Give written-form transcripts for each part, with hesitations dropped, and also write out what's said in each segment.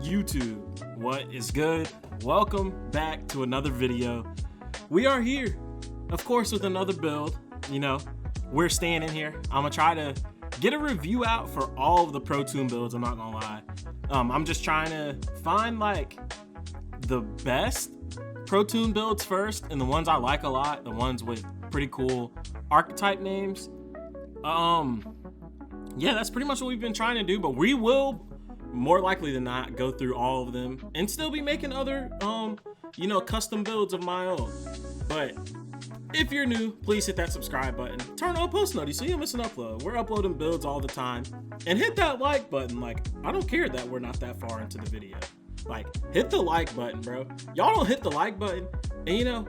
YouTube? What is good? Welcome back to another video. We are here, of course, with another build. You know, we're staying in here. I'm gonna try to get a review out for all of the Pro Toon builds. I'm not gonna lie. I'm just trying to find like the best Pro Toon builds first, and the ones I like a lot, the ones with pretty cool archetype names. Yeah, that's pretty much what we've been trying to do, but we will more likely than not go through all of them and still be making other custom builds of my own. But if you're new, please hit that subscribe button, turn on post notifications so you don't miss an upload. We're uploading builds all the time, and hit that like button. Like, I don't care that we're not that far into the video. Like, hit the like button, bro. Y'all don't hit the like button, and I'm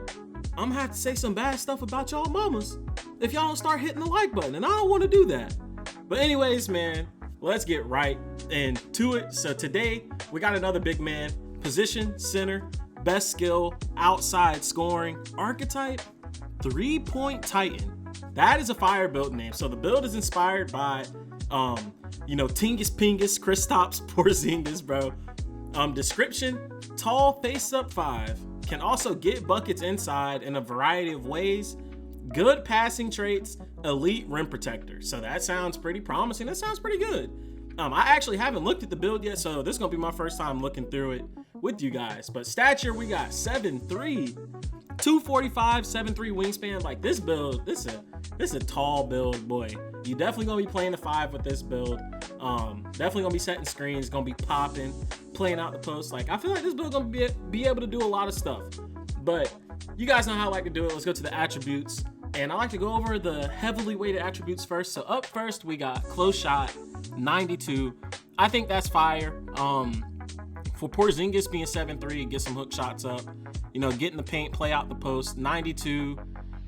gonna have to say some bad stuff about y'all mamas if y'all don't start hitting the like button, and I don't want to do that. But anyways, man, let's get right into it. So today we got another big man, position, center, best skill, outside scoring, archetype, 3-point Titan. That is a fire build name. So the build is inspired by Tingus Pingus, Kristaps Porzingis, bro. Description: tall, face up 5, can also get buckets inside in a variety of ways, good passing traits, elite rim protector. So that sounds pretty promising. That sounds pretty good. I actually haven't looked at the build yet, so this is gonna be my first time looking through it with you guys. But stature, we got 7'3", 245, 7'3" wingspan. Like, this build, this is a tall build, boy. You definitely gonna be playing the 5 with this build. Definitely gonna be setting screens, gonna be popping, playing out the post. Like, I feel like this build gonna be able to do a lot of stuff. But you guys know how I like to do it. Let's go to the attributes. And I like to go over the heavily weighted attributes first. So up first, we got close shot, 92. I think that's fire. For Porzingis being 7'3", get some hook shots up, get in the paint, play out the post. 92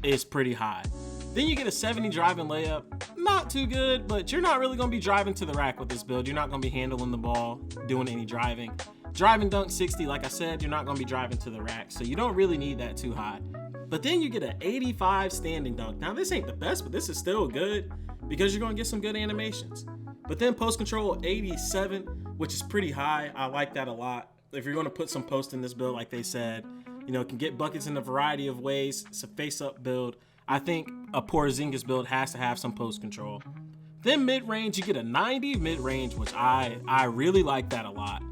is pretty high. Then you get a 70 driving layup. Not too good, but you're not really gonna be driving to the rack with this build. You're not gonna be handling the ball, doing any driving. Driving dunk 60, like I said, you're not gonna be driving to the rack, so you don't really need that too high. But then you get an 85 standing dunk. Now, this ain't the best, but this is still good because you're gonna get some good animations. But then post control 87, which is pretty high. I like that a lot. If you're gonna put some post in this build, like they said, can get buckets in a variety of ways. It's a face-up build. I think a Porzingis build has to have some post control. Then mid-range, you get a 90 mid-range, which I really like that a lot.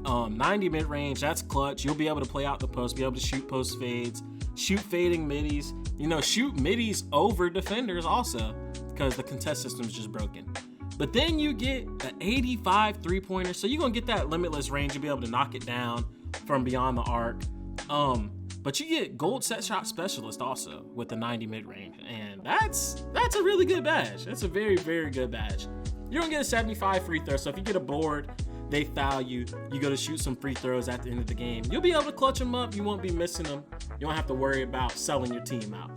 90 mid-range, that's clutch. You'll be able to play out the post, be able to shoot post fades, shoot fading middies, shoot middies over defenders also, because the contest system is just broken. But then you get an 85 3-pointer, so you're gonna get that limitless range. You'll be able to knock it down from beyond the arc. But you get gold set shot specialist also with the 90 mid-range, and that's a really good badge. That's a very, very good badge. You're gonna get a 75 free throw, so if you get a board, they foul you, you go to shoot some free throws at the end of the game, you'll be able to clutch them up. You won't be missing them. You don't have to worry about selling your team out.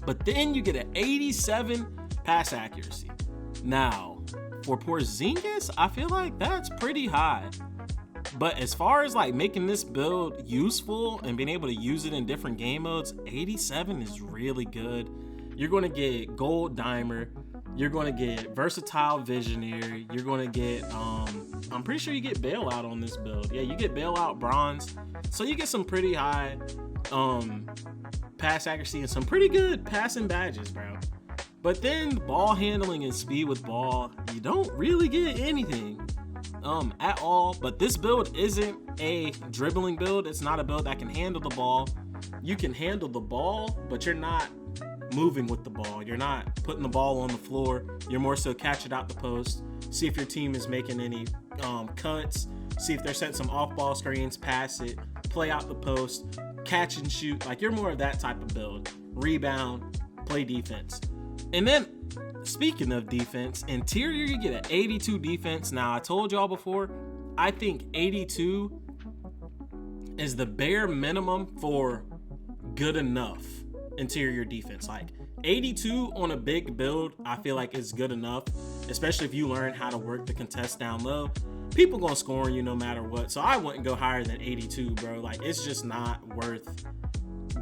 But then you get an 87 pass accuracy. Now, for Porzingis, I feel like that's pretty high. But as far as like making this build useful and being able to use it in different game modes, 87 is really good. You're going to get gold dimer. You're going to get versatile visionary. You're going to get, I'm pretty sure you get bailout on this build. Yeah, you get bailout bronze. So you get some pretty high pass accuracy and some pretty good passing badges, bro. But then ball handling and speed with ball, you don't really get anything at all. But this build isn't a dribbling build. It's not a build that can handle the ball. You can handle the ball, but you're not moving with the ball. You're not putting the ball on the floor. You're more so catch it out the post, see if your team is making any cuts, see if they're setting some off-ball screens, pass it, play out the post, catch and shoot. Like, you're more of that type of build. Rebound, play defense. And then, speaking of defense, interior, you get an 82 defense. Now, I told y'all before, I think 82 is the bare minimum for good enough interior defense. Like, 82 on a big build, I feel like is good enough, especially if you learn how to work the contest down low. People gonna score on you no matter what, so I wouldn't go higher than 82, bro. Like, it's just not worth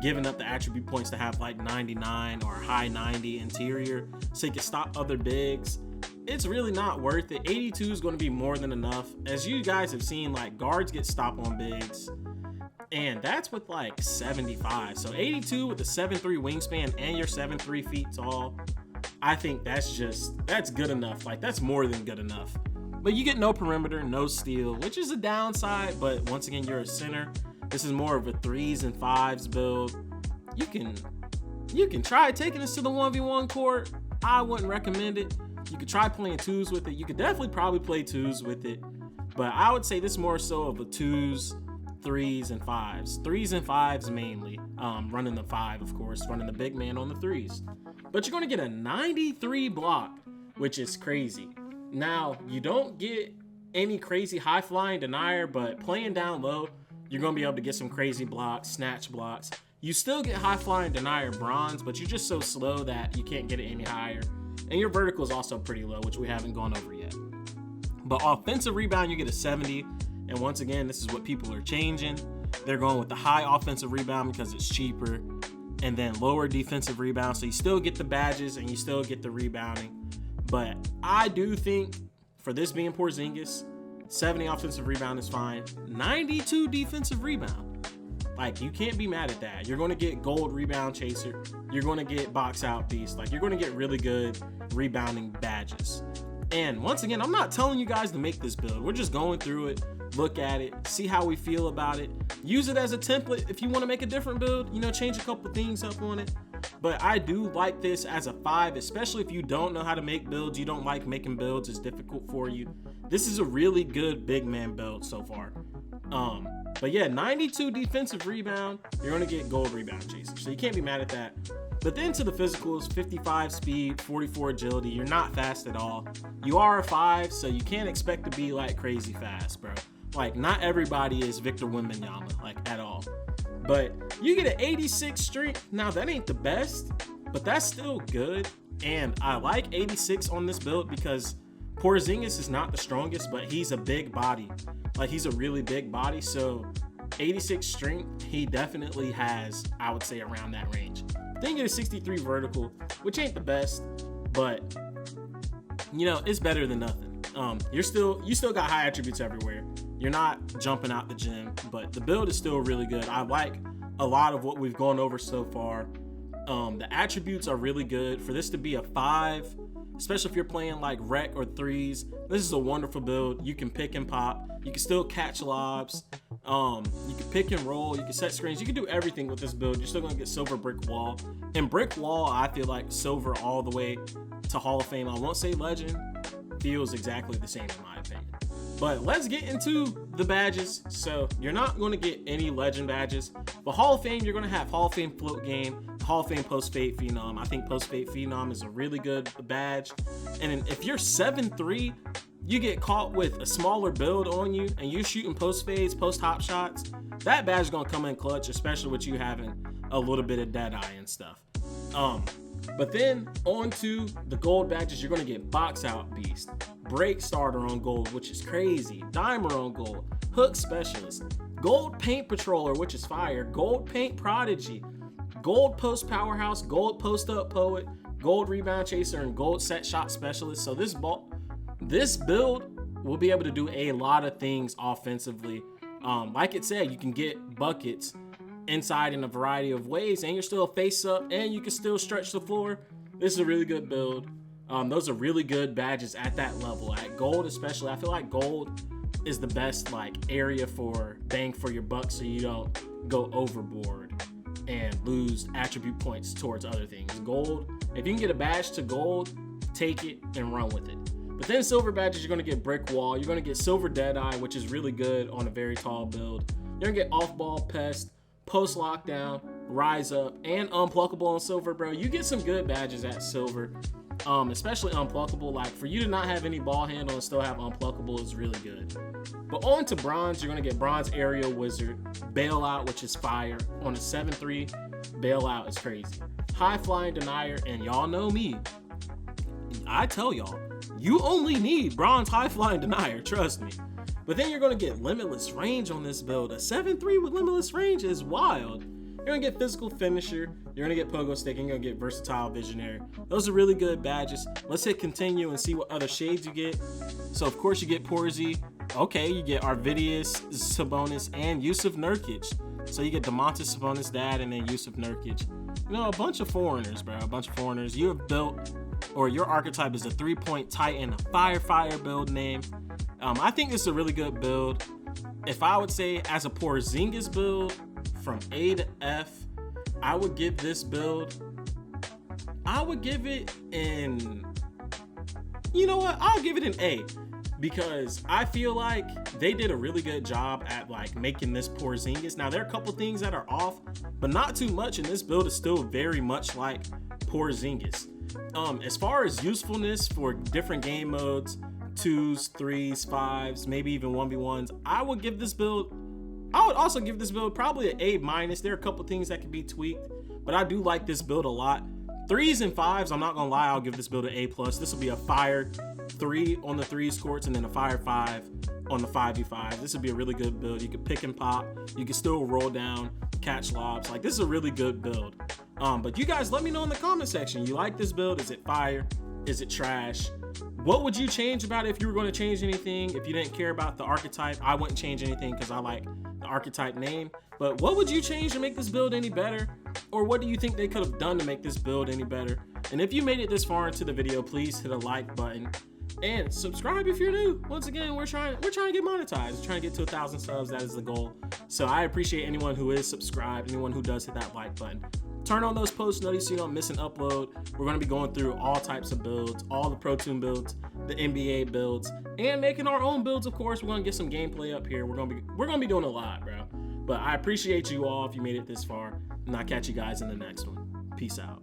giving up the attribute points to have like 99 or high 90 interior so you can stop other bigs. it's really not worth it. 82 is going to be more than enough. As you guys have seen, like, guards get stopped on bigs, and that's with like 75. So 82 with a 7'3" wingspan and you're 7'3" feet tall, I think that's good enough. Like, that's more than good enough. But you get no perimeter, no steal, which is a downside. But once again, you're a center. This is more of a 3s and 5s build. You can try taking this to the 1v1 court. I wouldn't recommend it. You could try playing 2s with it. You could definitely probably play 2s with it. But I would say this more so of a 2s, 3s, and 5s. 3s and 5s mainly. Running the 5, of course. Running the big man on the 3s. But you're going to get a 93 block, which is crazy. Now, you don't get any crazy high-flying denier, but playing down low, you're going to be able to get some crazy blocks, snatch blocks. You still get high-flying denier bronze, but you're just so slow that you can't get it any higher. And your vertical is also pretty low, which we haven't gone over yet. But offensive rebound, you get a 70. And once again, this is what people are changing. They're going with the high offensive rebound because it's cheaper. And then lower defensive rebound. So you still get the badges and you still get the rebounding. But I do think for this being Porzingis, 70 offensive rebound is fine. 92 defensive rebound. Like, you can't be mad at that. You're going to get gold rebound chaser. You're going to get box out beast. Like, you're going to get really good rebounding badges. And once again, I'm not telling you guys to make this build. We're just going through it, look at it, see how we feel about it. Use it as a template if you want to make a different build, you know, change a couple things up on it. But I do like this as a 5, especially if you don't know how to make builds, you don't like making builds, it's difficult for you. This is a really good big man build so far. But yeah, 92 defensive rebound, you're gonna get gold rebound chaser, so you can't be mad at that. But then to the physicals, 55 speed, 44 agility, you're not fast at all. You are a 5, so you can't expect to be like crazy fast, bro. Like, not everybody is Victor Wembanyama, like, at all. But you get an 86 strength. Now, that ain't the best, but that's still good. And I like 86 on this build because Porzingis is not the strongest, but he's a big body. Like, he's a really big body, so 86 strength, he definitely has, I would say, around that range. Then you get a 63 vertical, which ain't the best, but, you know, it's better than nothing. You still got high attributes everywhere. You're not jumping out the gym, but the build is still really good. I like a lot of what we've gone over so far. The attributes are really good. For this to be a 5, especially if you're playing like rec or 3s, this is a wonderful build. You can pick and pop. You can still catch lobs. You can pick and roll. You can set screens. You can do everything with this build. You're still going to get silver brick wall. And brick wall, I feel like silver all the way to Hall of Fame. I won't say legend. Feels exactly the same in my opinion. But let's get into the badges. So you're not going to get any legend badges. But Hall of Fame, you're going to have Hall of Fame float game, Hall of Fame post-fade phenom. I think post-fade phenom is a really good badge. And if you're 7'3", you get caught with a smaller build on you and you're shooting post fades, post hop shots, that badge is going to come in clutch, especially with you having a little bit of dead eye and stuff. But then on to the gold badges, you're going to get box out beast, break starter on gold, which is crazy, dimer on gold, hook specialist, gold paint patroller, which is fire, gold paint prodigy, gold post powerhouse, gold post up poet, gold rebound chaser, and gold set shot specialist. So this build will be able to do a lot of things offensively. Like it said, you can get buckets inside in a variety of ways, and you're still face up, and you can still stretch the floor. This is a really good build. Those are really good badges at that level. At gold especially, I feel like gold is the best like area for bang for your buck, so you don't go overboard and lose attribute points towards other things. Gold, if you can get a badge to gold, take it and run with it. But then silver badges, you're going to get brick wall. You're going to get silver dead eye, which is really good on a very tall build. You're going to get off ball pest, post lockdown, rise up, and unpluckable on silver, bro. You get some good badges at silver, especially unpluckable. Like, for you to not have any ball handle and still have unpluckable is really good. But on to bronze, you're going to get bronze aerial wizard, bailout, which is fire. On a 7'3", bailout is crazy. High flying denier, and y'all know me. I tell y'all, you only need bronze high flying denier, trust me. But then you're going to get limitless range on this build. A 7'3" with limitless range is wild. You're gonna get physical finisher, you're gonna get pogo stick, and you're gonna get versatile visionary. Those are really good badges. Let's hit continue and see what other shades you get. So of course you get Porzy. Okay, you get Arvidius, Sabonis, and Yusuf Nurkic. So you get Domantas Sabonis' dad and then Yusuf Nurkic. You know, a bunch of foreigners, bro. A bunch of foreigners. You have built, or your archetype is a 3-point Titan, fire build name. I think this is a really good build. If I would say as a Porzingis build from A to F, I would give this build, I would give it an, you know what? I'll give it an A, because I feel like they did a really good job at like making this Porzingis. Now there are a couple things that are off, but not too much, and this build is still very much like Porzingis. As far as usefulness for different game modes, 2s, 3s, 5s, maybe even 1v1s, I would also give this build probably an A-. There are a couple things that can be tweaked, but I do like this build a lot. 3s and 5s, I'm not gonna lie, I'll give this build an A+. This will be a fire 3 on the 3s courts and then a fire 5 on the 5v5. This would be a really good build. You can pick and pop, you can still roll down, catch lobs. Like, this is a really good build. But you guys let me know in the comment section, you like this build? Is it fire? Is it trash? What would you change about it if you were going to change anything? If you didn't care about the archetype, I wouldn't change anything because I like the archetype name. But what would you change to make this build any better? Or what do you think they could have done to make this build any better? And if you made it this far into the video, please hit a like button and subscribe if you're new. Once again, we're trying to get monetized. We're trying to get to 1,000 subs. That is the goal. So I appreciate anyone who is subscribed, anyone who does hit that like button. Turn on those post notifications so you don't miss an upload. We're going to be going through all types of builds, all the Pro Toon builds, the NBA builds, and making our own builds. Of course, we're going to get some gameplay up here. We're going to be doing a lot, bro. But I appreciate you all if you made it this far, and I'll catch you guys in the next one. Peace out.